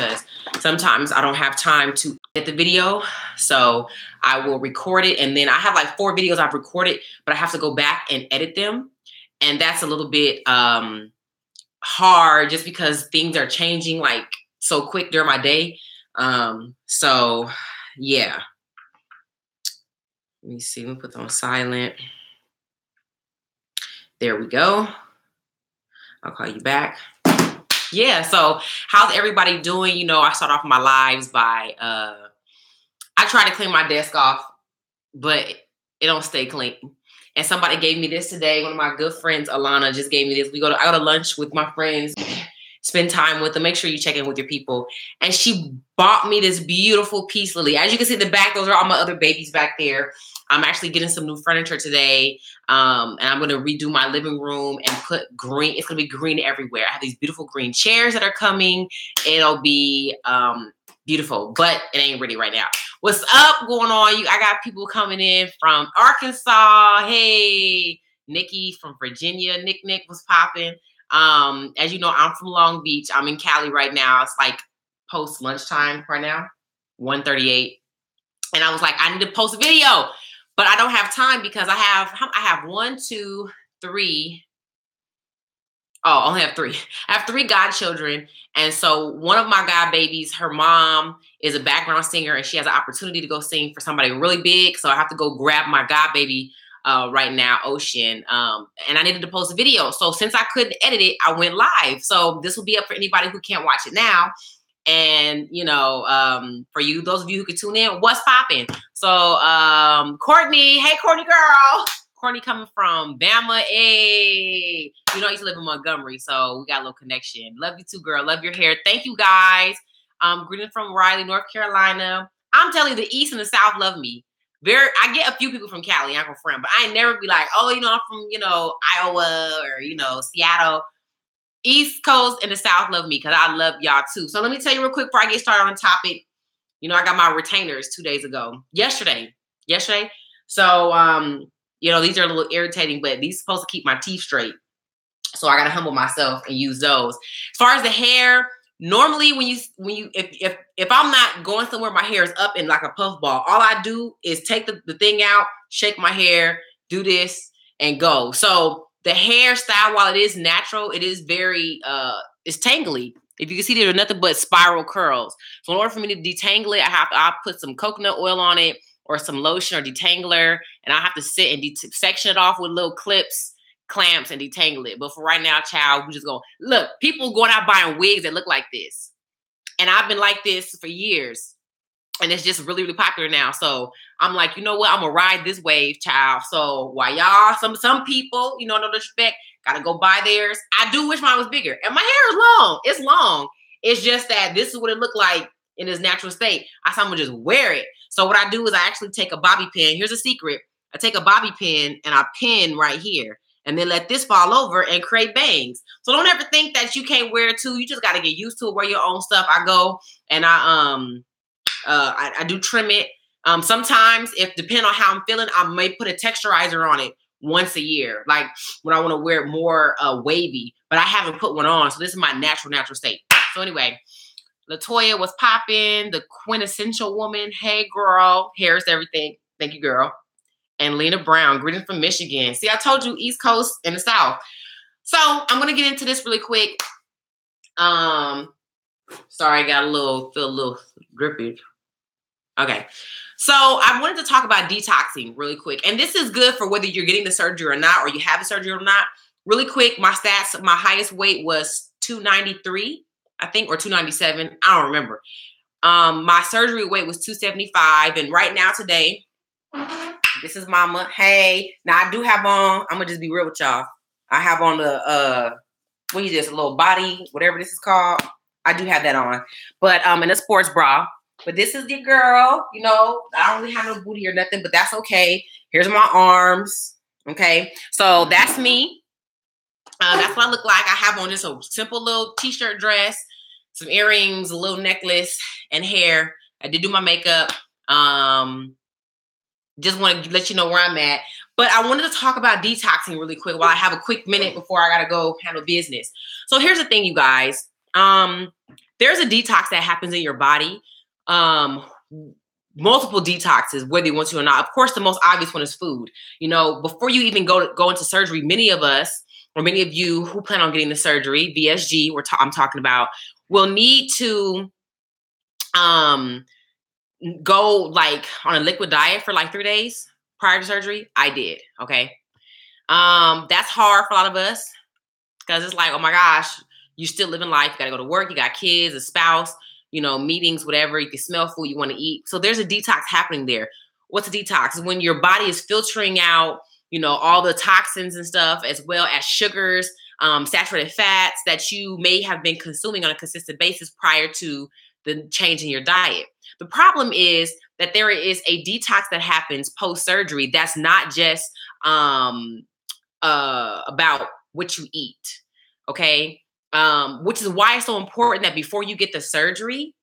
because sometimes I don't have time to edit the video. So I will record it, and then I have like 4 videos I've recorded, but I have to go back and edit them. And that's a little bit hard just because things are changing like so quick during my day. So yeah. Let me see, let me put them on silent. There we go. I'll call you back. Yeah, so how's everybody doing? You know, I start off my lives by, I try to clean my desk off, but it don't stay clean. And somebody gave me this today. One of my good friends, Alana, just gave me this. I go to lunch with my friends, spend time with them. Make sure you check in with your people. And she bought me this beautiful peace lily. As you can see in the back, those are all my other babies back there. I'm actually getting some new furniture today. And I'm going to redo my living room and put green. It's going to be green everywhere. I have these beautiful green chairs that are coming. It'll be beautiful, but it ain't ready right now. What's up going on? I got people coming in from Arkansas. Hey, Nikki from Virginia. Nick was popping. As you know, I'm from Long Beach. I'm in Cali right now. It's like post lunchtime right now, 1:38. And I was like, I need to post a video, but I don't have time because I have 1, 2, 3. Oh, I only have 3. I have 3 godchildren. And so one of my god babies, her mom is a background singer and she has an opportunity to go sing for somebody really big. So I have to go grab my god baby right now, Ocean. And I needed to post a video. So since I couldn't edit it, I went live. So this will be up for anybody who can't watch it now. And, you know, for you, those of you who can tune in, what's popping? So Courtney, hey, Courtney girl. Courtney coming from Bama. Hey, you know, I used to live in Montgomery, so we got a little connection. Love you too, girl. Love your hair. Thank you, guys. Greetings from Raleigh, North Carolina. I'm telling you, the East and the South love me. I get a few people from Cali, I'm from, but I ain't never be like, oh, you know, I'm from, you know, Iowa or, you know, Seattle. East Coast and the South love me because I love y'all too. So let me tell you real quick before I get started on the topic. You know, I got my retainers 2 days ago. Yesterday. So, you know, these are a little irritating, but these are supposed to keep my teeth straight. So I got to humble myself and use those. As far as the hair, normally if I'm not going somewhere, my hair is up in like a puff ball. All I do is take the thing out, shake my hair, do this and go. So the hairstyle, while it is natural, it is very, it's tangly. If you can see, there are nothing but spiral curls. So in order for me to detangle it, I'll put some coconut oil on it or some lotion or detangler, and I have to sit and section it off with little clips, clamps, and detangle it. But for right now, child, we just go, look, people going out buying wigs that look like this. And I've been like this for years. And it's just really, really popular now. So I'm like, you know what? I'm going to ride this wave, child. So while y'all, some people, you know, no disrespect, got to go buy theirs. I do wish mine was bigger. And my hair is long. It's long. It's just that this is what it looked like in its natural state. I'm going to just wear it. So what I do is I actually take a bobby pin. Here's a secret. I take a bobby pin and I pin right here. And then let this fall over and create bangs. So don't ever think that you can't wear it too. You just got to get used to it. Wear your own stuff. I go and I do trim it. Sometimes, if depending on how I'm feeling, I may put a texturizer on it once a year, like when I want to wear it more wavy. But I haven't put one on, so this is my natural state. So anyway, Latoya was popping, the quintessential woman. Hey, girl, hair is everything. Thank you, girl. And Lena Brown, greetings from Michigan. See, I told you East Coast and the South. So I'm gonna get into this really quick. Sorry, I got feel a little drippy. Okay, so I wanted to talk about detoxing really quick. And this is good for whether you're getting the surgery or not, or you have the surgery or not. Really quick, my stats, my highest weight was 293, I think, or 297. I don't remember. My surgery weight was 275. And right now today, this is mama. Hey, now I do have on, I'm gonna just be real with y'all. I have on the, what is this, a little body, whatever this is called. I do have that on, but in a sports bra. But this is the girl, you know, I don't really have no booty or nothing, but that's okay. Here's my arms, okay? So that's me. That's what I look like. I have on just a simple little t-shirt dress, some earrings, a little necklace, and hair. I did do my makeup. Just want to let you know where I'm at. But I wanted to talk about detoxing really quick while I have a quick minute before I got to go handle business. So here's the thing, you guys. there's a detox that happens in your body. Multiple detoxes, whether you want to or not. Of course, the most obvious one is food. You know, before you even go into surgery, many of us, or many of you who plan on getting the surgery, VSG, I'm talking about, will need to go like on a liquid diet for like 3 days prior to surgery. I did. Okay. That's hard for a lot of us because it's like, oh my gosh, you still living life. You got to go to work. You got kids, a spouse, you know, meetings, whatever. You can smell food you want to eat. So there's a detox happening there. What's a detox? When your body is filtering out, you know, all the toxins and stuff, as well as sugars, saturated fats that you may have been consuming on a consistent basis prior to the change in your diet. The problem is that there is a detox that happens post-surgery that's not just about what you eat, okay? Which is why it's so important that before you get the surgery,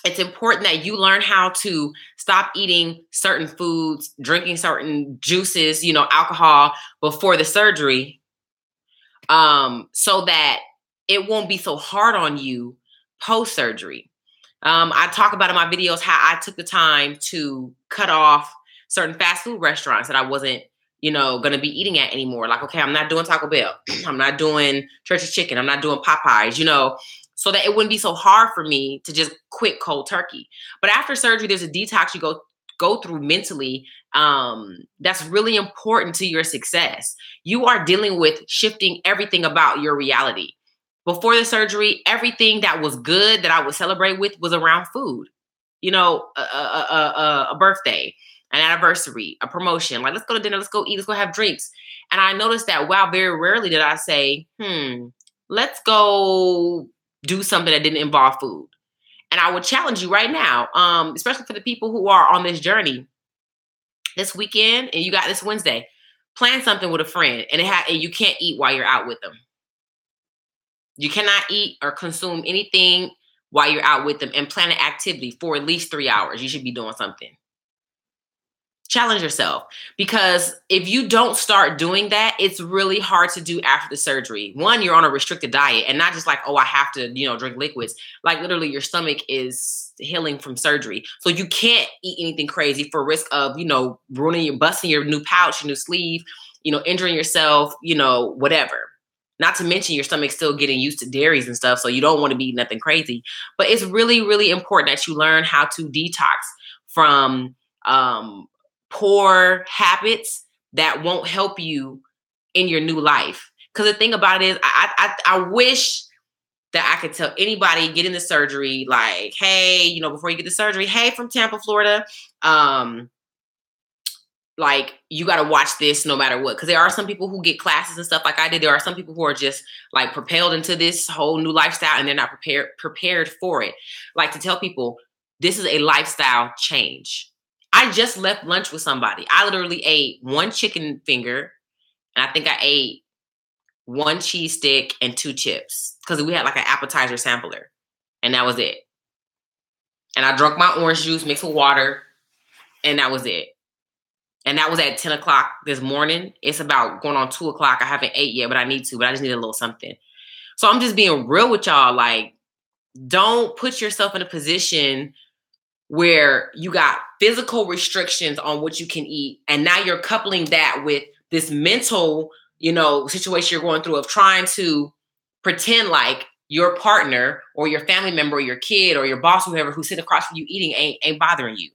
it's important that you learn how to stop eating certain foods, drinking certain juices, you know, alcohol before the surgery, so that it won't be so hard on you post-surgery. I talk about in my videos how I took the time to cut off certain fast food restaurants that I wasn't, you know, going to be eating at anymore. Like, okay, I'm not doing Taco Bell. I'm not doing Church's Chicken. I'm not doing Popeyes, you know, so that it wouldn't be so hard for me to just quit cold turkey. But after surgery, there's a detox you go through mentally. That's really important to your success. You are dealing with shifting everything about your reality. Before the surgery, everything that was good that I would celebrate with was around food. You know, a birthday, an anniversary, a promotion. Like, let's go to dinner, let's go eat, let's go have drinks. And I noticed that, wow, very rarely did I say, let's go do something that didn't involve food. And I would challenge you right now, especially for the people who are on this journey this weekend, and you got this Wednesday, plan something with a friend, and you can't eat while you're out with them. You cannot eat or consume anything while you're out with them, and plan an activity for at least 3 hours. You should be doing something. Challenge yourself, because if you don't start doing that, it's really hard to do after the surgery. One, you're on a restricted diet, and not just like, oh, I have to, you know, drink liquids. Like, literally your stomach is healing from surgery. So you can't eat anything crazy for risk of, you know, busting your new pouch, your new sleeve, you know, injuring yourself, you know, whatever. Not to mention your stomach's still getting used to dairies and stuff, so you don't want to be nothing crazy. But it's really, really important that you learn how to detox from poor habits that won't help you in your new life. Because the thing about it is, I wish that I could tell anybody getting the surgery, like, hey, you know, before you get the surgery, hey, from Tampa, Florida, like, you got to watch this no matter what. Because there are some people who get classes and stuff like I did. There are some people who are just like propelled into this whole new lifestyle, and they're not prepared for it. Like, to tell people, this is a lifestyle change. I just left lunch with somebody. I literally ate 1 chicken finger, and I think I ate 1 cheese stick and 2 chips, because we had like an appetizer sampler, and that was it. And I drank my orange juice mixed with water, and that was it. And that was at 10 o'clock this morning. It's about going on 2 o'clock. I haven't ate yet, but I need to. But I just need a little something. So I'm just being real with y'all. Like, don't put yourself in a position where you got physical restrictions on what you can eat. And now you're coupling that with this mental, you know, situation you're going through of trying to pretend like your partner or your family member or your kid or your boss, whoever, who's sitting across from you eating ain't bothering you.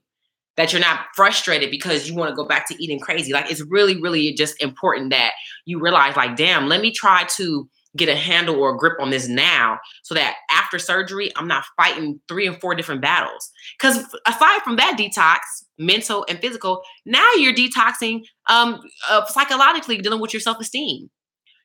That you're not frustrated because you want to go back to eating crazy. Like, it's really, really just important that you realize, like, damn, let me try to get a handle or a grip on this now, so that after surgery, I'm not fighting 3 and 4 different battles. Because aside from that detox, mental and physical, now you're detoxing psychologically, dealing with your self-esteem.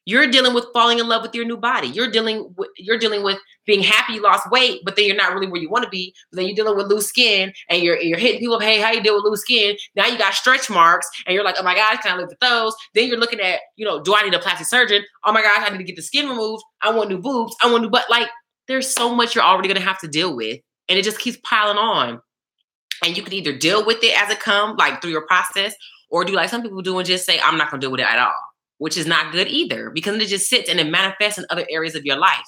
You're dealing with falling in love with your new body. You're dealing with being happy you lost weight, but then you're not really where you want to be. But then you're dealing with loose skin, and you're hitting people up, hey, how you deal with loose skin? Now you got stretch marks, and you're like, oh my gosh, can I live with those? Then you're looking at, you know, do I need a plastic surgeon? Oh my gosh, I need to get the skin removed. I want new boobs. I want new butt. Like, there's so much you're already going to have to deal with, and it just keeps piling on. And you can either deal with it as it comes, like through your process, or do like some people do and just say, I'm not going to deal with it at all, which is not good either, because it just sits and it manifests in other areas of your life.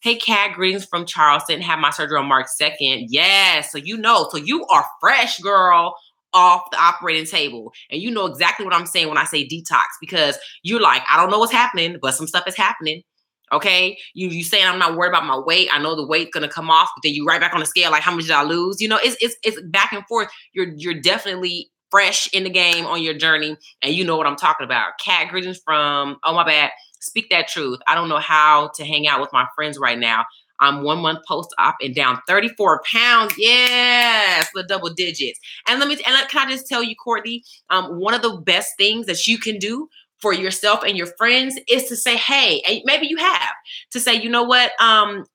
Hey, Kat, greetings from Charleston. Had my surgery on March 2nd. Yes. So you know, so you are fresh, girl, off the operating table. And you know exactly what I'm saying when I say detox, because you're like, I don't know what's happening, but some stuff is happening. Okay. You saying I'm not worried about my weight. I know the weight's gonna come off, but then you right back on the scale, like how much did I lose? You know, it's back and forth. You're definitely fresh in the game on your journey, and you know what I'm talking about. Cat, greetings from, oh my bad. Speak that truth. I don't know how to hang out with my friends right now. I'm 1 month post-op and down 34 pounds. Yes, the double digits. And can I just tell you, Courtney, one of the best things that you can do for yourself and your friends is to say, hey, and maybe you have to say, you know what,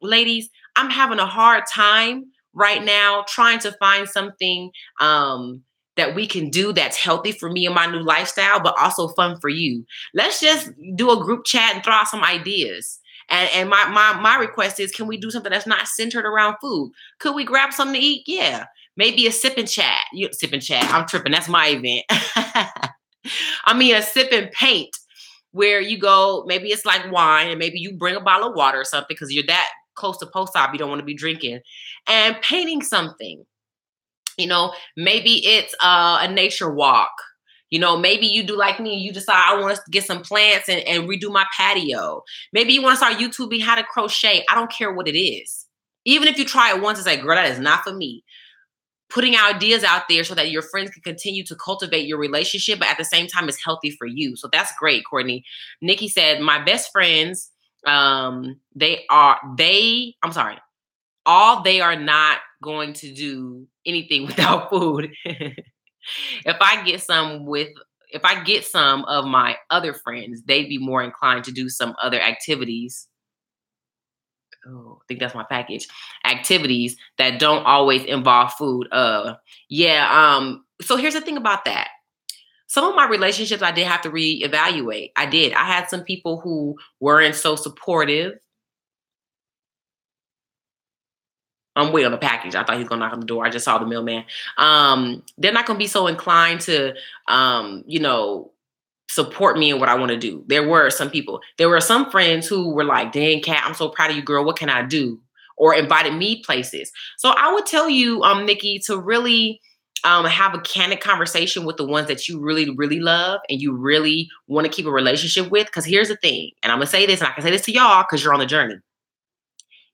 ladies, I'm having a hard time right now trying to find something that we can do that's healthy for me and my new lifestyle, but also fun for you. Let's just do a group chat and throw out some ideas. And my request is, can we do something that's not centered around food? Could we grab something to eat? Yeah. Maybe a sip and chat. Sip and chat. I'm tripping. That's my event. I mean, a sip and paint, where you go, maybe it's like wine, and maybe you bring a bottle of water or something because you're that close to post-op, you don't want to be drinking, and painting something. You know, maybe it's a nature walk. You know, maybe you do like me, you decide I want to get some plants and redo my patio. Maybe you want to start YouTubing how to crochet. I don't care what it is. Even if you try it once and say, girl, that is not for me. Putting ideas out there so that your friends can continue to cultivate your relationship, but at the same time, it's healthy for you. So that's great, Courtney. Nikki said, my best friends, I'm sorry, they are not going to do anything without food. If I get some of my other friends, they'd be more inclined to do some other activities. Oh, I think that's my package. Activities that don't always involve food. So here's the thing about that. Some of my relationships I did have to reevaluate. I did. I had some people who weren't so supportive. I'm waiting on the package. I thought he was gonna knock on the door. I just saw the mailman. They're not gonna be so inclined to, support me in what I want to do. There were some friends who were like, dang, Kat, I'm so proud of you, girl. What can I do? Or invited me places. So I would tell you, Nikki, to really have a candid conversation with the ones that you really, really love and you really want to keep a relationship with. Because here's the thing, and I'm going to say this, and I can say this to y'all because you're on the journey.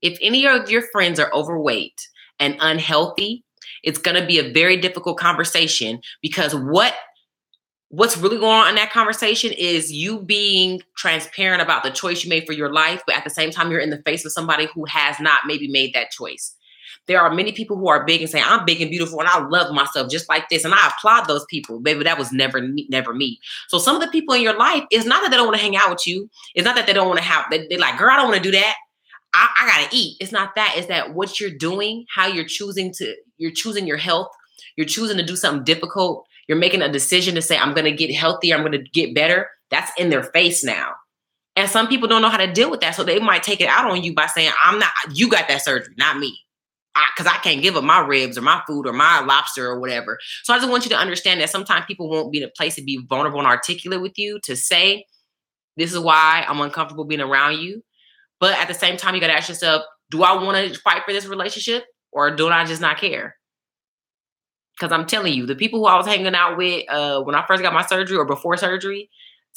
If any of your friends are overweight and unhealthy, it's going to be a very difficult conversation, because what's really going on in that conversation is you being transparent about the choice you made for your life, but at the same time, you're in the face of somebody who has not maybe made that choice. There are many people who are big and saying, I'm big and beautiful and I love myself just like this. And I applaud those people. Baby, that was never me. So some of the people in your life, it's not that they don't want to hang out with you. It's not that they don't want to they're like, girl, I don't want to do that. I gotta eat. It's not that. It's that what you're doing, how you're choosing your health. You're choosing to do something difficult. You're making a decision to say, I'm going to get healthier. I'm going to get better. That's in their face now. And some people don't know how to deal with that. So they might take it out on you by saying, you got that surgery, not me. Because I can't give up my ribs or my food or my lobster or whatever. So I just want you to understand that sometimes people won't be in a place to be vulnerable and articulate with you to say, this is why I'm uncomfortable being around you. But at the same time, you got to ask yourself, do I want to fight for this relationship, or do I just not care? Because I'm telling you, the people who I was hanging out with when I first got my surgery or before surgery,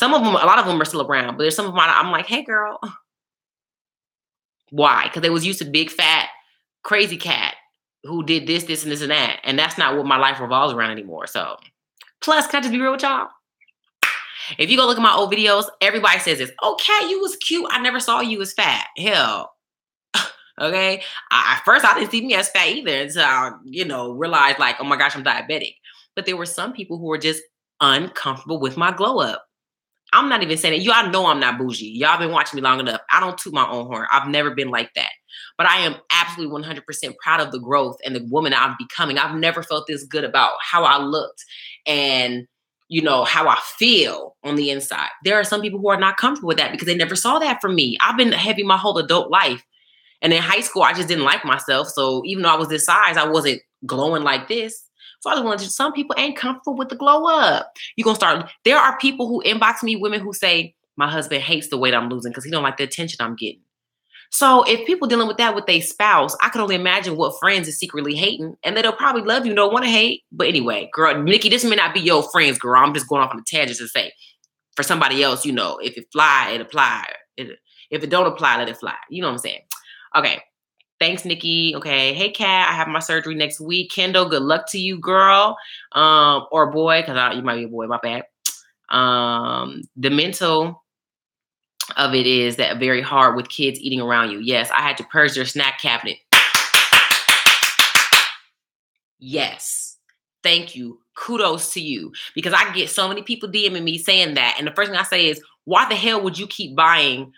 a lot of them are still around, but there's some of them I'm like, hey, girl. Why? Because they was used to big, fat, crazy cat who did this, and this, and that. And that's not what my life revolves around anymore. So, plus, can I just be real with y'all? If you go look at my old videos, everybody says this. Oh, Kat, you was cute. I never saw you as fat. Hell. Okay. At first, I didn't see me as fat either until I, realized like, oh my gosh, I'm diabetic. But there were some people who were just uncomfortable with my glow up. I'm not even saying it. Y'all know I'm not bougie. Y'all been watching me long enough. I don't toot my own horn. I've never been like that. But I am absolutely 100% proud of the growth and the woman I'm becoming. I've never felt this good about how I looked and, how I feel on the inside. There are some people who are not comfortable with that because they never saw that from me. I've been heavy my whole adult life. And in high school, I just didn't like myself. So even though I was this size, I wasn't glowing like this. So I was wondering, some people ain't comfortable with the glow up. There are people who inbox me, women who say, my husband hates the weight I'm losing because he don't like the attention I'm getting. So if people dealing with that with their spouse, I can only imagine what friends is secretly hating, and they'll probably love you, don't want to hate. But anyway, girl, Nikki, this may not be your friends, girl. I'm just going off on a tangent to say, for somebody else, if it fly, it apply. If it don't apply, let it fly. You know what I'm saying? Okay. Thanks, Nikki. Okay. Hey, Kat, I have my surgery next week. Kendall, good luck to you, girl. Or boy, because you might be a boy, my bad. The mental of it is that very hard with kids eating around you. Yes, I had to purge their snack cabinet. Yes. Thank you. Kudos to you. Because I get so many people DMing me saying that. And the first thing I say is, why the hell would you keep buying,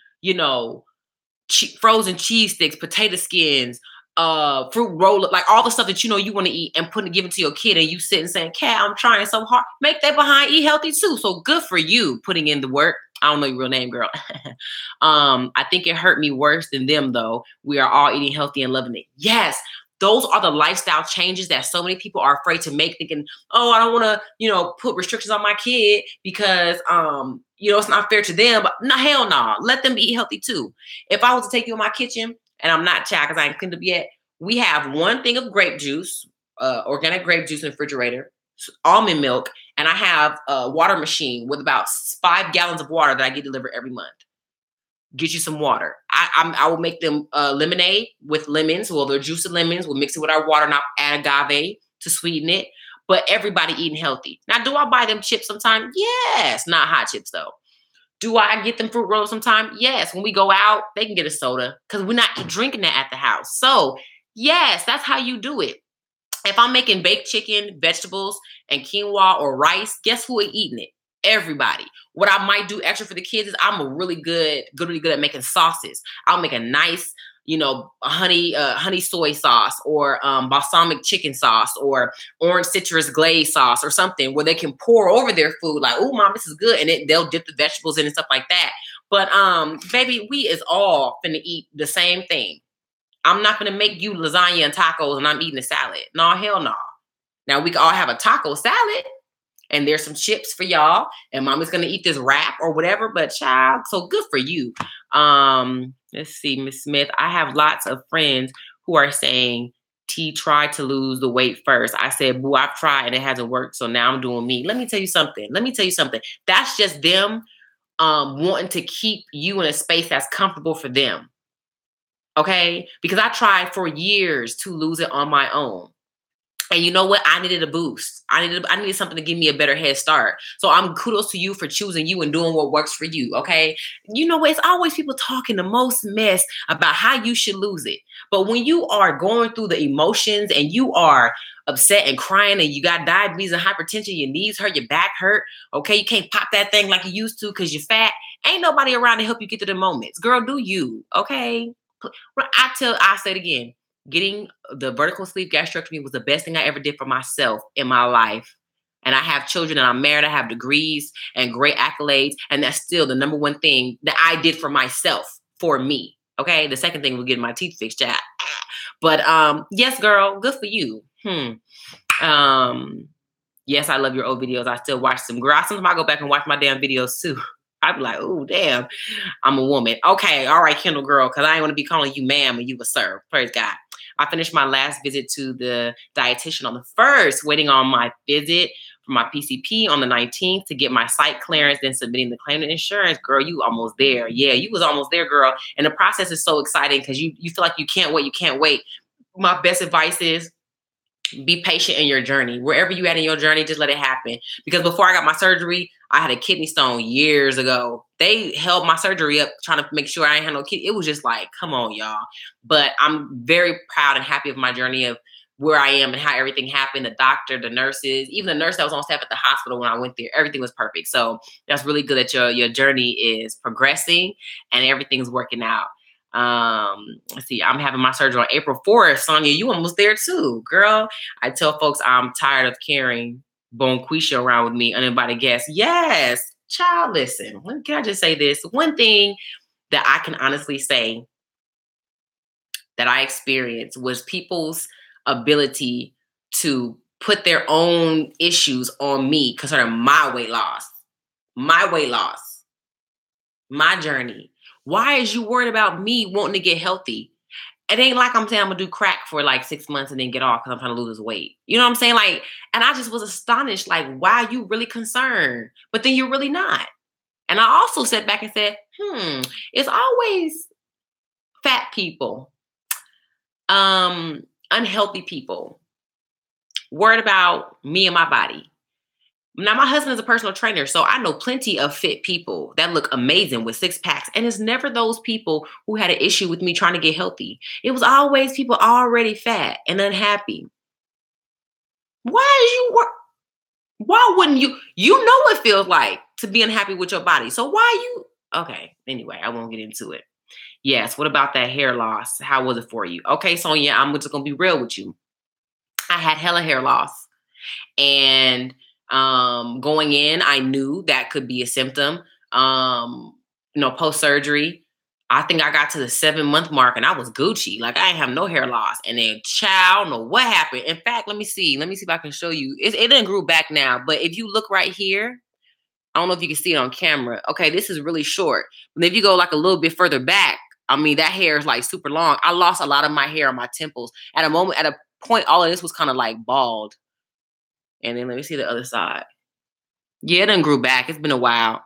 frozen cheese sticks, potato skins, fruit roll up, like all the stuff that you want to eat and give it to your kid, and you sit and saying, Cat, I'm trying so hard. Make that behind eat healthy too. So good for you putting in the work. I don't know your real name, girl. I think it hurt me worse than them, though. We are all eating healthy and loving it. Yes. Those are the lifestyle changes that so many people are afraid to make, thinking, oh, I don't want to, put restrictions on my kid because, it's not fair to them. But no, hell no. Let them eat healthy too. If I was to take you in my kitchen, and I'm not child because I ain't cleaned up yet, we have one thing of grape juice, organic grape juice in the refrigerator, almond milk, and I have a water machine with about 5 gallons of water that I get delivered every month. Get you some water. I will make them lemonade with lemons. Well, they're juicy lemons. We'll mix it with our water and I'll add agave to sweeten it. But everybody eating healthy. Now, do I buy them chips sometimes? Yes. Not hot chips, though. Do I get them fruit rolls sometimes? Yes. When we go out, they can get a soda because we're not drinking that at the house. So, yes, that's how you do it. If I'm making baked chicken, vegetables, and quinoa or rice, guess who is eating it? Everybody. What I might do extra for the kids is I'm really good at making sauces. I'll make a nice, honey soy sauce or balsamic chicken sauce or orange citrus glaze sauce or something where they can pour over their food like, oh, mom, this is good. And they'll dip the vegetables in and stuff like that. But baby, we is all finna eat the same thing. I'm not gonna make you lasagna and tacos and I'm eating a salad. No, hell no. Now we can all have a taco salad. And there's some chips for y'all. And mommy's going to eat this wrap or whatever. But child, so good for you. Let's see, Miss Smith. I have lots of friends who are saying T tried to lose the weight first. I said, boo, I've tried and it hasn't worked. So now I'm doing me. Let me tell you something. That's just them wanting to keep you in a space that's comfortable for them. Okay? Because I tried for years to lose it on my own. And you know what? I needed a boost. I needed something to give me a better head start. So I'm kudos to you for choosing you and doing what works for you. Okay. You know what? It's always people talking the most mess about how you should lose it. But when you are going through the emotions and you are upset and crying and you got diabetes and hypertension, your knees hurt, your back hurt. Okay. You can't pop that thing like you used to because you're fat. Ain't nobody around to help you get to the moments. Girl, do you. Okay. I say it again. Getting the vertical sleeve gastrectomy was the best thing I ever did for myself in my life. And I have children and I'm married. I have degrees and great accolades. And that's still the number one thing that I did for myself, for me. Okay. The second thing was getting my teeth fixed, chat. But yes, girl, good for you. Yes, I love your old videos. I still watch them. Girl, sometimes I go back and watch my damn videos too. I'd be like, oh, damn, I'm a woman. Okay. All right, Kendall girl, because I ain't want to be calling you ma'am and you a sir. Praise God. I finished my last visit to the dietitian on the 1st, waiting on my visit for my PCP on the 19th to get my site clearance, then submitting the claim to insurance. Girl, you almost there. Yeah, you was almost there, girl. And the process is so exciting because you feel like you can't wait. You can't wait. My best advice is be patient in your journey. Wherever you at in your journey, just let it happen. Because before I got my surgery, I had a kidney stone years ago. They held my surgery up trying to make sure I ain't had no kidney. It was just like, come on, y'all. But I'm very proud and happy of my journey of where I am and how everything happened. The doctor, the nurses, even the nurse that was on staff at the hospital when I went there, everything was perfect. So that's really good that your journey is progressing and everything's working out. Let's see, I'm having my surgery on April 4th. Sonia, you almost there too, girl. I tell folks I'm tired of carrying Bonquisha around with me, uninvited guests. Yes, child, listen. Can I just say this? One thing that I can honestly say that I experienced was people's ability to put their own issues on me concerning my weight loss, my journey. Why is you worried about me wanting to get healthy? It ain't like I'm saying I'm gonna do crack for like 6 months and then get off because I'm trying to lose this weight. You know what I'm saying? Like, and I just was astonished, like, why are you really concerned? But then you're really not. And I also sat back and said, it's always fat people, unhealthy people, worried about me and my body. Now, my husband is a personal trainer, so I know plenty of fit people that look amazing with six packs. And it's never those people who had an issue with me trying to get healthy. It was always people already fat and unhappy. Why wouldn't you? You know what it feels like to be unhappy with your body. So why you? Okay, anyway, I won't get into it. Yes, what about that hair loss? How was it for you? Okay, Sonia, I'm just going to be real with you. I had hella hair loss. And going in, I knew that could be a symptom. Post-surgery, I think I got to the 7-month mark and I was Gucci. Like, I didn't have no hair loss. And then, child, I don't know what happened. In fact, let me see if I can show you. It didn't grow back now, but if you look right here, I don't know if you can see it on camera. Okay, this is really short. But if you go like a little bit further back, I mean, that hair is like super long. I lost a lot of my hair on my temples. At a point, all of this was kind of like bald. And then let me see the other side. Yeah, it done grew back. It's been a while.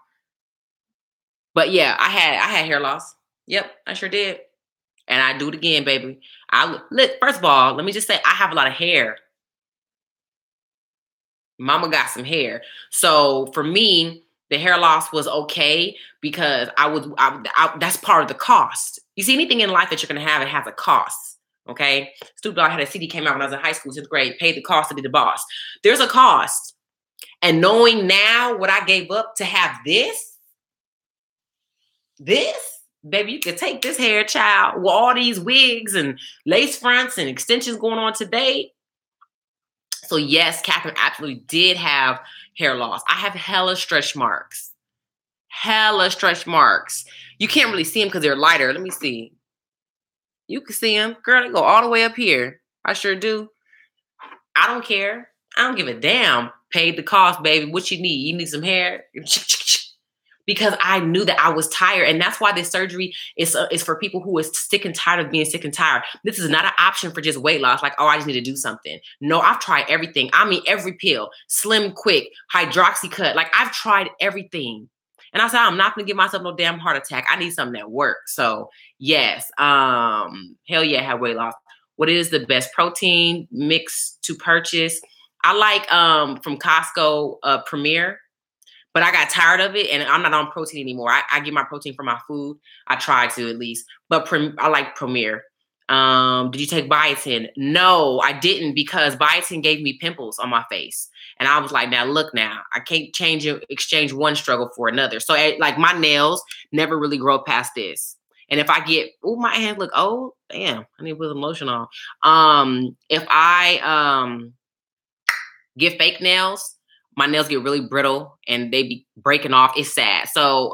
But yeah, I had hair loss. Yep, I sure did. And I do it again, baby. First of all, let me just say I have a lot of hair. Mama got some hair. So for me, the hair loss was okay because that's part of the cost. You see, anything in life that you're going to have, it has a cost. Okay. Snoop Dogg had a CD came out when I was in high school, 6th grade, paid the cost to be the boss. There's a cost. And knowing now what I gave up to have this, baby, you can take this hair, child, with all these wigs and lace fronts and extensions going on today. So yes, Catherine absolutely did have hair loss. I have hella stretch marks. You can't really see them because they're lighter. Let me see. You can see them. Girl, they go all the way up here. I sure do. I don't care. I don't give a damn. Paid the cost, baby. What you need? You need some hair? Because I knew that I was tired. And that's why this surgery is for people who is sick and tired of being sick and tired. This is not an option for just weight loss. Like, oh, I just need to do something. No, I've tried everything. I mean, every pill, Slim Quick, Hydroxycut. Like, I've tried everything. And I said, I'm not going to give myself no damn heart attack. I need something that works. So yes, hell yeah, I have weight loss. What is the best protein mix to purchase? I like from Costco Premier. But I got tired of it, and I'm not on protein anymore. I get my protein from my food. I try to, at least. But I like Premier. Did you take biotin? No, I didn't, because biotin gave me pimples on my face. And I was like, now, look now. I can't exchange one struggle for another. So, like, my nails never really grow past this. And if I get, my hands look old. Damn, I need to put some lotion on. If I get fake nails, my nails get really brittle and they be breaking off. It's sad. So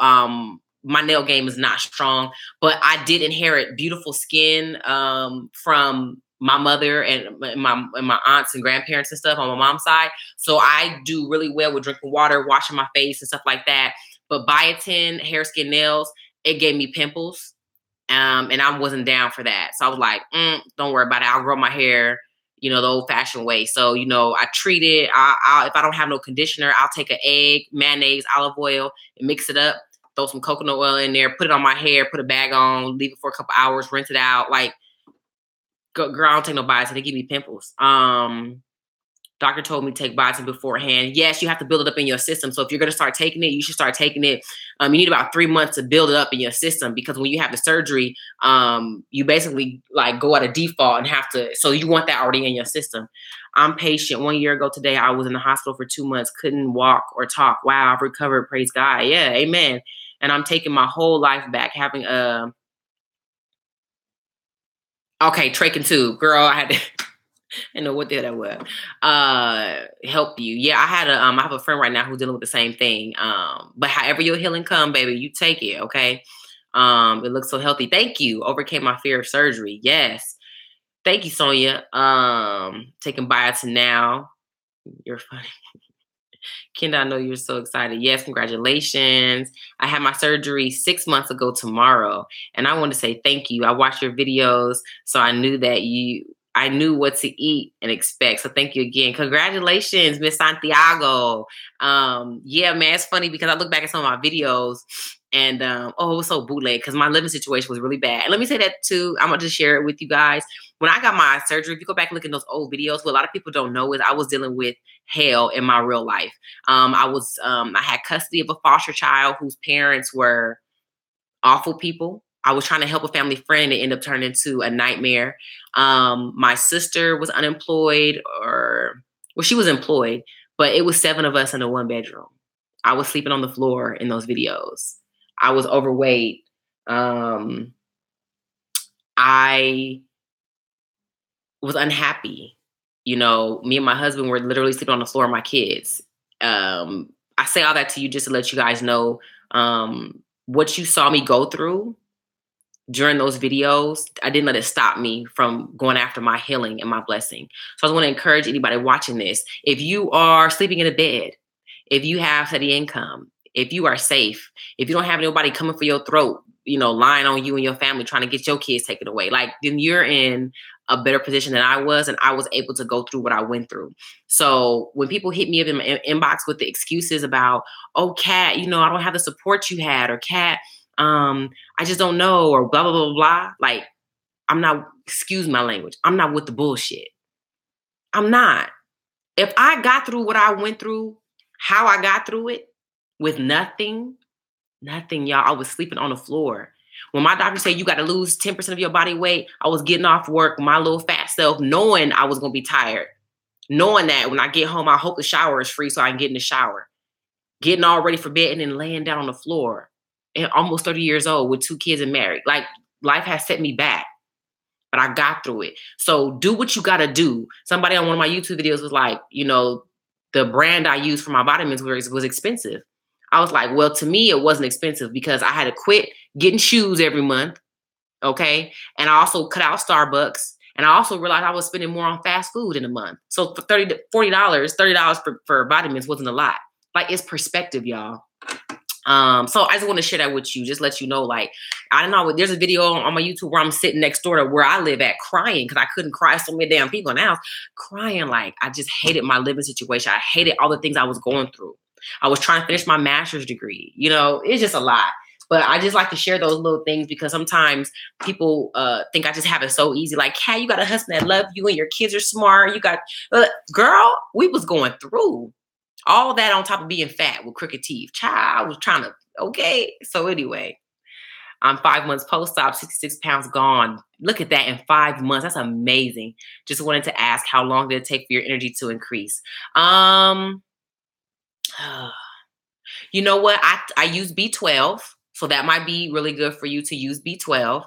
my nail game is not strong, but I did inherit beautiful skin from my mother and my aunts and grandparents and stuff on my mom's side. So I do really well with drinking water, washing my face and stuff like that. But biotin, hair, skin, nails, it gave me pimples. And I wasn't down for that. So I was like, don't worry about it. I'll grow my hair, the old-fashioned way. So, I treat it. If I don't have no conditioner, I'll take an egg, mayonnaise, olive oil, and mix it up. Throw some coconut oil in there, put it on my hair, put a bag on, leave it for a couple hours, rinse it out. Like, girl, I don't take no biotin. They give me pimples. Doctor told me to take biotin beforehand. Yes, you have to build it up in your system. So if you're going to start taking it, you should start taking it. You need about 3 months to build it up in your system, because when you have the surgery, you basically like go at a default and have to. So you want that already in your system. I'm patient. 1 year ago today, I was in the hospital for 2 months, couldn't walk or talk. Wow, I've recovered. Praise God. Yeah, amen. And I'm taking my whole life back, having okay, trach and tube. Girl, I had to. I know what the hell that was. Help you. Yeah, I have a friend right now who's dealing with the same thing. But however your healing come, baby, you take it, okay? It looks so healthy. Thank you. Overcame my fear of surgery. Yes. Thank you, Sonia. Taking biotin now. You're funny. Kenda, I know you're so excited. Yes, congratulations. I had my surgery 6 months ago tomorrow, and I want to say thank you. I watched your videos, so I knew that I knew what to eat and expect. So thank you again. Congratulations, Miss Santiago. Yeah, man, it's funny because I look back at some of my videos and it was so bootleg because my living situation was really bad. And let me say that too. I'm gonna just share it with you guys. When I got my surgery, if you go back and look at those old videos, what a lot of people don't know is I was dealing with hell in my real life. I had custody of a foster child whose parents were awful people. I was trying to help a family friend and end up turning into a nightmare. My sister was unemployed, she was employed, but it was 7 of us in a 1-bedroom. I was sleeping on the floor in those videos. I was overweight. I was unhappy. You know, me and my husband were literally sleeping on the floor with my kids. I say all that to you just to let you guys know what you saw me go through during those videos. I didn't let it stop me from going after my healing and my blessing. So I just want to encourage anybody watching this. If you are sleeping in a bed, if you have steady income, if you are safe, if you don't have nobody coming for your throat, lying on you and your family trying to get your kids taken away, then you're in a better position than I was, and I was able to go through what I went through. So when people hit me up in my inbox with the excuses about, oh, Kat, I don't have the support you had, or Kat, I just don't know, or blah, blah, blah, blah. I'm not, excuse my language, I'm not with the bullshit. I'm not. If I got through what I went through, how I got through it with nothing, y'all, I was sleeping on the floor. When my doctor said you got to lose 10% of your body weight, I was getting off work, my little fat self, knowing I was going to be tired. Knowing that when I get home, I hope the shower is free so I can get in the shower. Getting all ready for bed and then laying down on the floor. And almost 30 years old with 2 kids and married. Life has set me back. But I got through it. So do what you got to do. Somebody on one of my YouTube videos was like, the brand I used for my vitamins was expensive. I was like, well, to me, it wasn't expensive because I had to quit getting shoes every month. Okay. And I also cut out Starbucks. And I also realized I was spending more on fast food in a month. So for $30 for vitamins wasn't a lot. It's perspective, y'all. So I just want to share that with you. Just let you know, I don't know. There's a video on my YouTube where I'm sitting next door to where I live at crying because I couldn't cry so many damn people in the house. Crying I just hated my living situation. I hated all the things I was going through. I was trying to finish my master's degree. It's just a lot. But I just like to share those little things because sometimes people think I just have it so easy. Hey, you got a husband that loves you and your kids are smart. You got, girl, we was going through all that on top of being fat with crooked teeth. Child, I was trying to, okay. So anyway, I'm 5 months post-op, 66 pounds gone. Look at that in 5 months. That's amazing. Just wanted to ask, how long did it take for your energy to increase? You know what? I use B12. So that might be really good for you to use B12.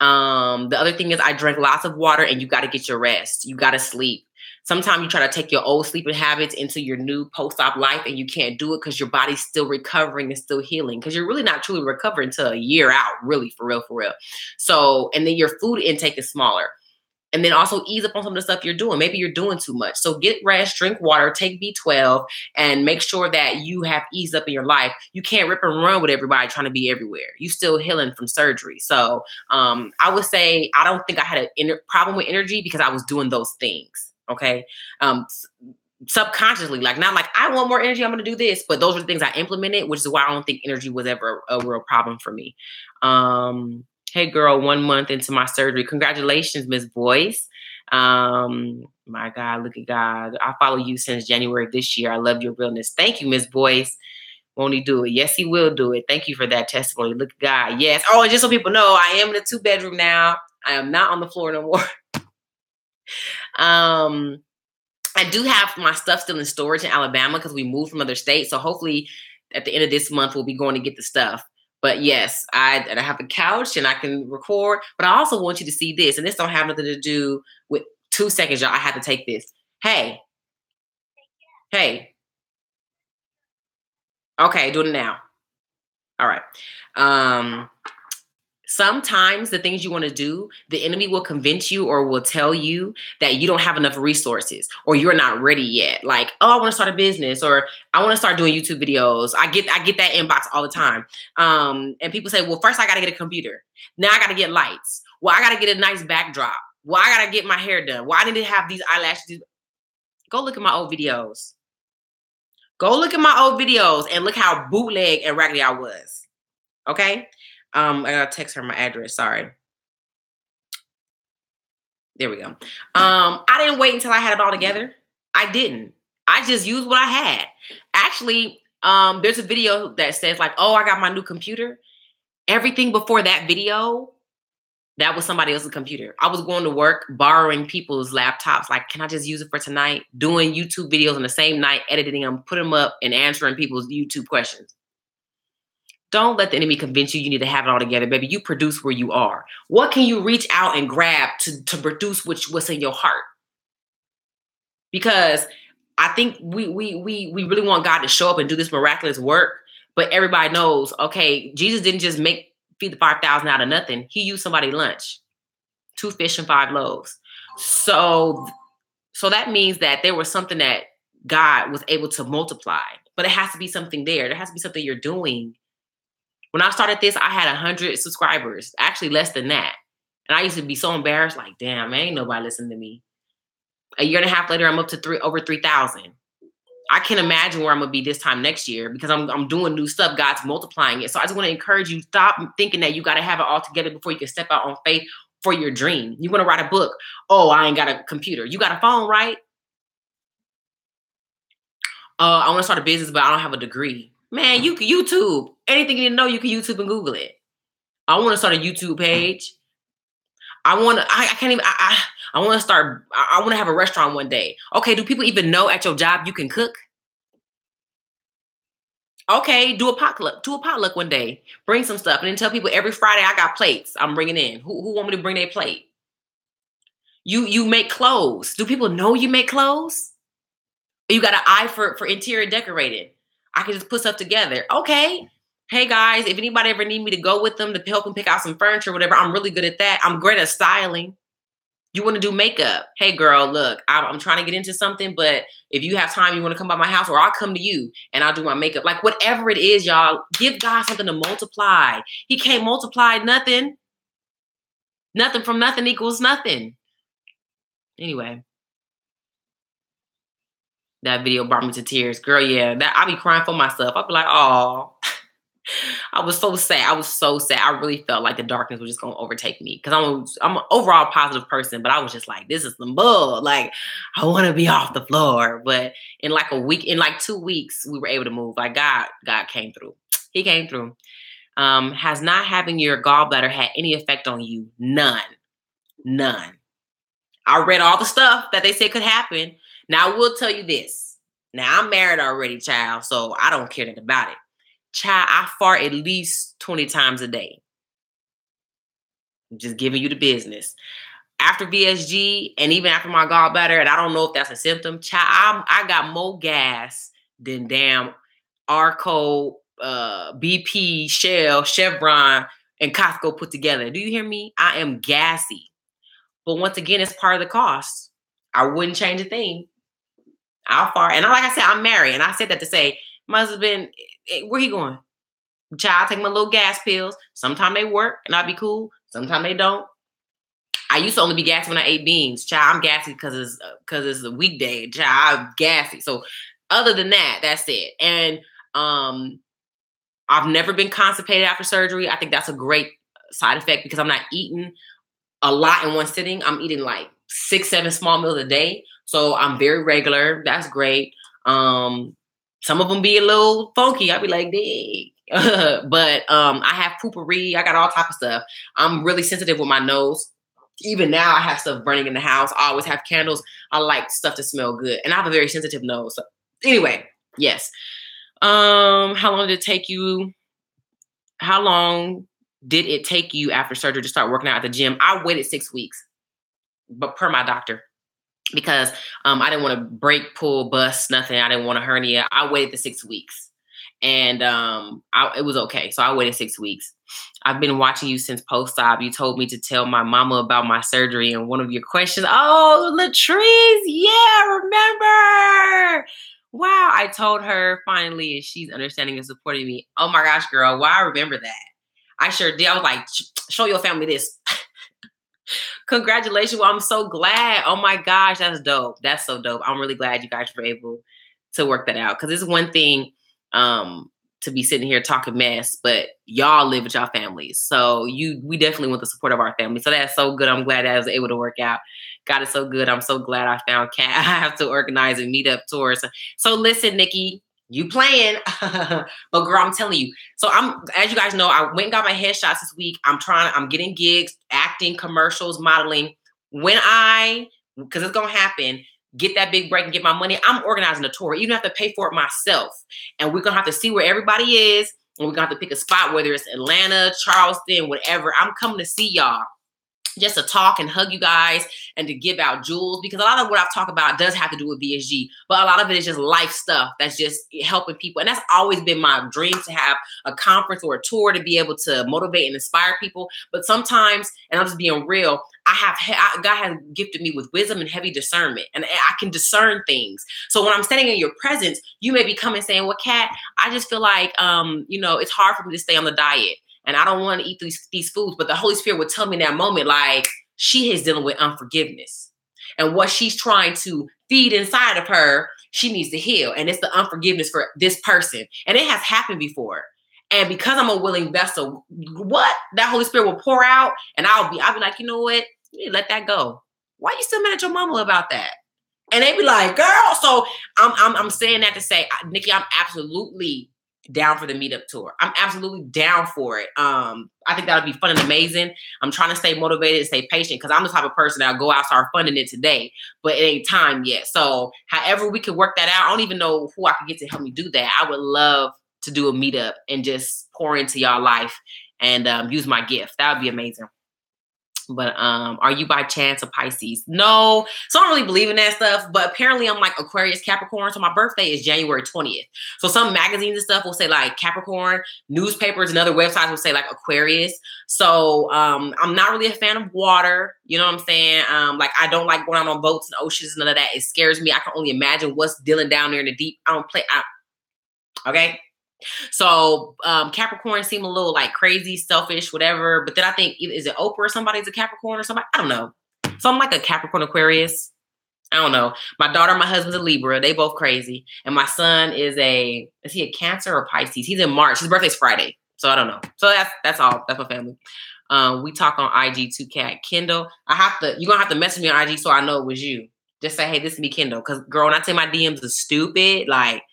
The other thing is I drank lots of water, and you got to get your rest. You got to sleep. Sometimes you try to take your old sleeping habits into your new post-op life, and you can't do it because your body's still recovering and still healing, because you're really not truly recovering until a year out, really, for real, for real. So, and then your food intake is smaller. And then also ease up on some of the stuff you're doing. Maybe you're doing too much. So get rest, drink water, take B12, and make sure that you have eased up in your life. You can't rip and run with everybody trying to be everywhere. You still healing from surgery. So I would say I don't think I had a problem with energy because I was doing those things. Okay. Subconsciously, not I want more energy, I'm going to do this. But those are the things I implemented, which is why I don't think energy was ever a real problem for me. Hey girl, 1 month into my surgery. Congratulations, Miss Boyce. My God, look at God. I follow you since January of this year. I love your realness. Thank you, Miss Boyce. Won't he do it? Yes, he will do it. Thank you for that testimony. Look at God. Yes. Oh, and just so people know, I am in a 2-bedroom now. I am not on the floor no more. I do have my stuff still in storage in Alabama because we moved from other states. So hopefully at the end of this month, we'll be going to get the stuff. But yes, I have a couch and I can record. But I also want you to see this. And this don't have nothing to do with 2 seconds, y'all. I have to take this. Hey. Hey. Okay, doing it now. All right. Sometimes the things you want to do, the enemy will convince you or will tell you that you don't have enough resources or you're not ready yet. Like, oh, I want to start a business or I want to start doing YouTube videos. I get that inbox all the time. And people say, well, first I got to get a computer. Now I got to get lights. Well, I got to get a nice backdrop. Well, I got to get my hair done. Well, I need to have these eyelashes. Go look at my old videos. Go look at my old videos and look how bootleg and raggedy I was. Okay? I gotta text her my address. Sorry. There we go. I didn't wait until I had it all together. I didn't. I just used what I had. Actually, there's a video that says like, oh, I got my new computer. Everything before that video, that was somebody else's computer. I was going to work, borrowing people's laptops. Like, can I just use it for tonight? Doing YouTube videos on the same night, editing them, putting them up, and answering people's YouTube questions. Don't let the enemy convince you need to have it all together, baby. You produce where you are. What can you reach out and grab to produce what's in your heart? Because I think we really want God to show up and do this miraculous work, but everybody knows, okay, Jesus didn't just feed the 5,000 out of nothing. He used somebody's lunch, 2 fish and 5 loaves. So that means that there was something that God was able to multiply, but it has to be something there. There has to be something you're doing. When I started this, I had 100 subscribers, actually less than that. And I used to be so embarrassed, like, damn, ain't nobody listening to me. A year and a half later, I'm up to over 3,000. I can't imagine where I'm going to be this time next year because I'm doing new stuff. God's multiplying it. So I just want to encourage you, stop thinking that you got to have it all together before you can step out on faith for your dream. You want to write a book. Oh, I ain't got a computer. You got a phone, right? I want to start a business, but I don't have a degree. Man, you can YouTube. Anything you need to know, you can YouTube and Google it. I want to start a YouTube page. I want to have a restaurant one day. Okay, do people even know at your job you can cook? Okay, do a potluck one day. Bring some stuff and then tell people every Friday I got plates I'm bringing in. Who want me to bring their plate? You make clothes. Do people know you make clothes? You got an eye for interior decorating. I can just put stuff together. Okay. Hey guys, if anybody ever need me to go with them to help them pick out some furniture or whatever, I'm really good at that. I'm great at styling. You want to do makeup? Hey girl, look, I'm trying to get into something, but if you have time, you want to come by my house or I'll come to you and I'll do my makeup. Like whatever it is, y'all, give God something to multiply. He can't multiply nothing. Nothing from nothing equals nothing. Anyway. That video brought me to tears. Girl, yeah, I be crying for myself. I'll be like, oh, I was so sad. I was so sad. I really felt like the darkness was just going to overtake me because I'm an overall positive person, but I was just like, this is some bull. Like, I want to be off the floor. But in like 2 weeks, we were able to move. Like God came through. He came through. Has not having your gallbladder had any effect on you? None. I read all the stuff that they said could happen. Now, I will tell you this. Now, I'm married already, child, so I don't care nothing about it. Child, I fart at least 20 times a day. I'm just giving you the business. After VSG and even after my gallbladder, and I don't know if that's a symptom, child, I got more gas than damn Arco, BP, Shell, Chevron, and Costco put together. Do you hear me? I am gassy. But once again, it's part of the cost. I wouldn't change a thing. I'll fart. And like I said, I'm married. And I said that to say, my husband, where he going? Child, take my little gas pills. Sometimes they work and I'll be cool. Sometimes they don't. I used to only be gassy when I ate beans. Child, I'm gassy because it's a weekday. Child, I'm gassy. So other than that, that's it. And I've never been constipated after surgery. I think that's a great side effect because I'm not eating a lot in one sitting. I'm eating like 6-7 small meals a day. So I'm very regular. That's great. Some of them be a little funky. I'll be like, dang. But I have poopery. I got all type of stuff. I'm really sensitive with my nose. Even now, I have stuff burning in the house. I always have candles. I like stuff to smell good. And I have a very sensitive nose. So anyway, yes. How long did it take you? How long did it take you after surgery to start working out at the gym? I waited 6 weeks, but per my doctor. Because I didn't want to break, pull, bust, nothing. I didn't want a hernia. I waited the 6 weeks. And it was okay. So I waited 6 weeks. I've been watching you since post-op. You told me to tell my mama about my surgery and one of your questions. Oh, Latrice, yeah, remember. Wow, I told her finally, and she's understanding and supporting me. Oh my gosh, girl, why I remember that. I sure did. I was like, show your family this. Congratulations. Well, I'm so glad. Oh my gosh, that's dope. That's so dope. I'm really glad you guys were able to work that out. Because it's one thing to be sitting here talking mess, but y'all live with y'all families. So we definitely want the support of our family. So that's so good. I'm glad I was able to work out. God is so good. I'm so glad I found Kat. I have to organize a meetup tour. So listen, Nikki, you playing, but girl, I'm telling you. So as you guys know, I went and got my headshots this week. I'm getting gigs, acting, commercials, modeling. Because it's going to happen, get that big break and get my money, I'm organizing a tour. Even have to pay for it myself. And we're going to have to see where everybody is. And we're going to have to pick a spot, whether it's Atlanta, Charleston, whatever. I'm coming to see y'all, just to talk and hug you guys and to give out jewels, because a lot of what I've talked about does have to do with BSG, but a lot of it is just life stuff that's just helping people. And that's always been my dream, to have a conference or a tour to be able to motivate and inspire people. But sometimes, and I'm just being real, God has gifted me with wisdom and heavy discernment, and I can discern things. So when I'm standing in your presence, you may be coming saying, well, Kat, I just feel like, it's hard for me to stay on the diet. And I don't want to eat these foods. But the Holy Spirit would tell me in that moment, like, she is dealing with unforgiveness. And what she's trying to feed inside of her, she needs to heal. And it's the unforgiveness for this person. And it has happened before. And because I'm a willing vessel, that Holy Spirit will pour out. And I'll be like, you know what? You need to let that go. Why you still mad at your mama about that? And they be like, girl. So I'm saying that to say, Nikki, I'm absolutely down for the meetup tour. I'm absolutely down for it. I think that'll be fun and amazing. I'm trying to stay motivated and stay patient, because I'm the type of person that'll go out, start funding it today, but it ain't time yet. So however we can work that out, I don't even know who I could get to help me do that. I would love to do a meetup and just pour into y'all life and use my gift. That would be amazing. But are you by chance a Pisces? No. So I don't really believe in that stuff. But apparently I'm like Aquarius, Capricorn. So my birthday is January 20th. So some magazines and stuff will say like Capricorn. Newspapers and other websites will say like Aquarius. So I'm not really a fan of water. You know what I'm saying? Like, I don't like going out on boats and oceans. None of that. It scares me. I can only imagine what's dealing down there in the deep. I don't play. Okay. So Capricorn seem a little like crazy, selfish, whatever. But then I think, is it Oprah or somebody's a Capricorn or somebody? I don't know. So I'm like a Capricorn Aquarius. I don't know. My daughter and my husband's a Libra. They both crazy. And my son is he a Cancer or Pisces? He's in March. His birthday's Friday. So I don't know. So that's all. That's my family. We talk on IG too, Kat. Kendall, you're going to have to message me on IG so I know it was you. Just say, hey, this is me, Kendall. Because, girl, when I say my DMs are stupid, like,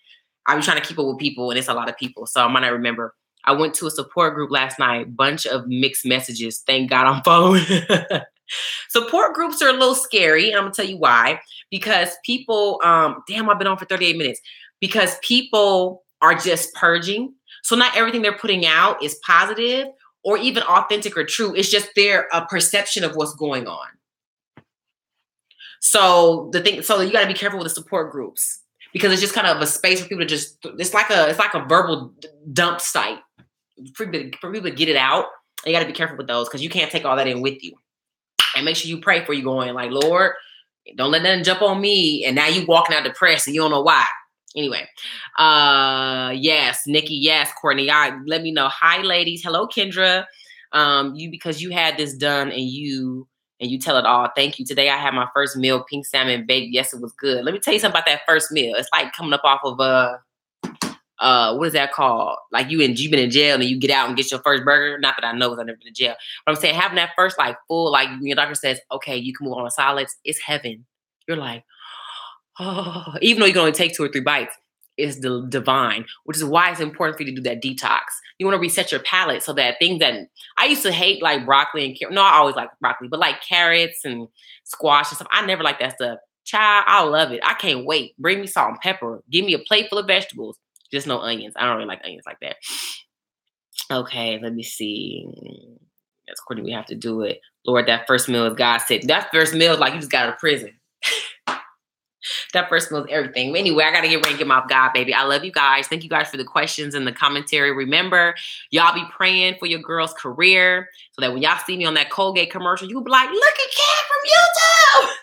I be trying to keep up with people, and it's a lot of people, so I might not remember. I went to a support group last night, bunch of mixed messages. Thank God I'm phone. Support groups are a little scary, and I'm gonna tell you why. Because people, damn, I've been on for 38 minutes. Because people are just purging, so not everything they're putting out is positive or even authentic or true. It's just their perception of what's going on. So you got to be careful with the support groups. Because it's just kind of a space for people to it's like a verbal dump site for people to get it out. You got to be careful with those, because you can't take all that in with you. And make sure you pray for you going like, Lord, don't let nothing jump on me. And now you walking out depressed and you don't know why. Anyway, yes, Nikki, yes, Courtney, let me know. Hi, ladies. Hello, Kendra. Because you had this done and you tell it all. Thank you. Today I had my first meal, pink salmon baked. Yes, it was good. Let me tell you something about that first meal. It's like coming up off of what is that called? Like you've been in jail and you get out and get your first burger. Not that I know, because I've never been in jail. But I'm saying having that first like full, like when your doctor says, okay, you can move on to solids, it's heaven. You're like, oh, even though you can only take 2 or 3 bites, it's the divine, which is why it's important for you to do that detox. You want to reset your palate so that things that I used to hate, like broccoli and carrot. No, I always like broccoli, but like carrots and squash and stuff. I never liked that stuff. Child, I love it. I can't wait. Bring me salt and pepper. Give me a plate full of vegetables. Just no onions. I don't really like onions like that. Okay, let me see. That's Courtney, we have to do it. Lord, that first meal is God said. That first meal is like you just got out of prison. That first meal is everything. Anyway, I got to get ready and get my God, baby. I love you guys. Thank you guys for the questions and the commentary. Remember, y'all be praying for your girl's career so that when y'all see me on that Colgate commercial, you'll be like, look at Kat from YouTube.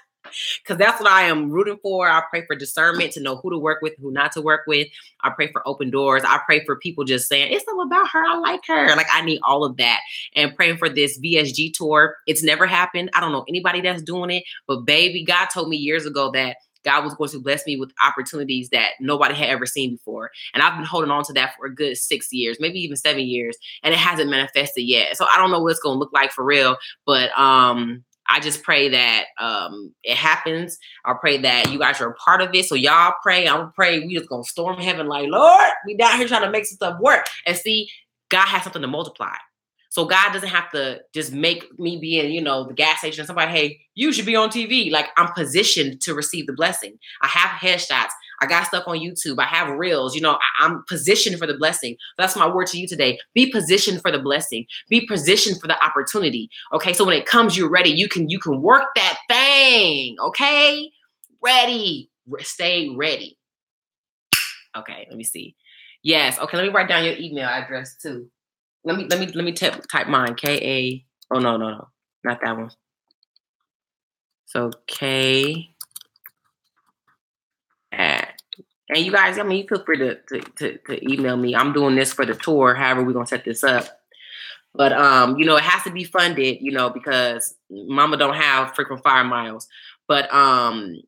Because that's what I am rooting for. I pray for discernment to know who to work with, who not to work with. I pray for open doors. I pray for people just saying, it's all about her. I like her. Like, I need all of that. And praying for this VSG tour. It's never happened. I don't know anybody that's doing it. But baby, God told me years ago that God was going to bless me with opportunities that nobody had ever seen before. And I've been holding on to that for a good 6 years, maybe even 7 years. And it hasn't manifested yet. So I don't know what it's going to look like for real. But I just pray that it happens. I pray that you guys are a part of it. So y'all pray. I'm pray we just going to storm heaven like, Lord, we down here trying to make some stuff work. And see, God has something to multiply. So God doesn't have to just make me be in, the gas station and somebody, hey, you should be on TV. Like, I'm positioned to receive the blessing. I have headshots. I got stuff on YouTube. I have reels. I'm positioned for the blessing. That's my word to you today. Be positioned for the blessing. Be positioned for the opportunity. Okay. So when it comes, you're ready. You can work that thing. Okay. Ready. Stay ready. Okay. Let me see. Yes. Okay. Let me write down your email address too. Let me type mine. K-A. Oh, no. Not that one. So K at, and you guys, you feel free to email me. I'm doing this for the tour. However, we're going to set this up. But, it has to be funded, because mama don't have frequent flyer miles. But, I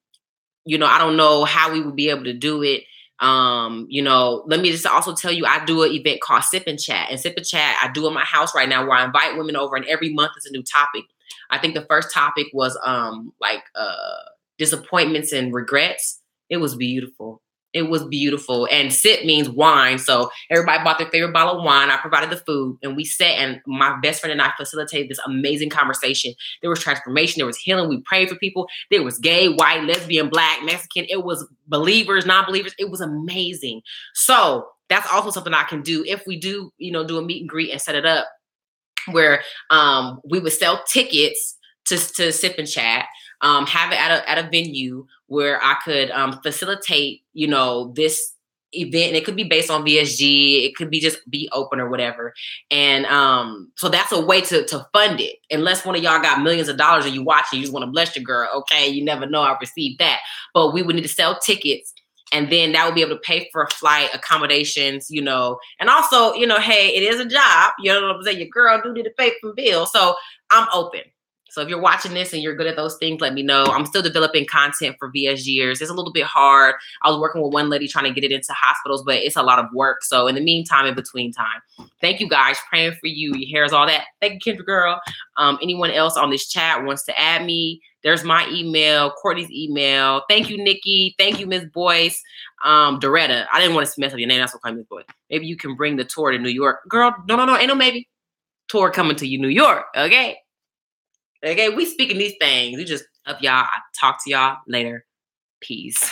don't know how we would be able to do it. Let me just also tell you, I do an event called Sip and Chat. And Sip and Chat, I do in my house right now where I invite women over, and every month is a new topic. I think the first topic was disappointments and regrets. It was beautiful. It was beautiful. And sip means wine. So everybody bought their favorite bottle of wine. I provided the food, and we sat, and my best friend and I facilitated this amazing conversation. There was transformation. There was healing. We prayed for people. There was gay, white, lesbian, black, Mexican. It was believers, non-believers. It was amazing. So that's also something I can do if we do, do a meet and greet and set it up where we would sell tickets to Sip and Chat, have it at a venue where I could facilitate, this event. And it could be based on VSG. It could be just be open or whatever. And so that's a way to fund it. Unless one of y'all got millions of dollars and you watch it, you just want to bless your girl. Okay, you never know. I've received that. But we would need to sell tickets. And then that would be able to pay for a flight, accommodations, and also, hey, it is a job. You know what I'm saying? Your girl do need to pay for bills. So I'm open. So if you're watching this and you're good at those things, let me know. I'm still developing content for VSGers. It's a little bit hard. I was working with one lady trying to get it into hospitals, but it's a lot of work. So in the meantime, in between time, thank you guys. Praying for you. Your hair is all that. Thank you, Kendra girl. Anyone else on this chat wants to add me? There's my email, Courtney's email. Thank you, Nikki. Thank you, Miss Boyce. Doretta. I didn't want to mess up your name. That's what I'm Miss Boyce. Maybe you can bring the tour to New York. Girl, no. Ain't no maybe. Tour coming to you, New York. Okay? Okay, we speaking these things. We just up y'all. I talk to y'all later. Peace.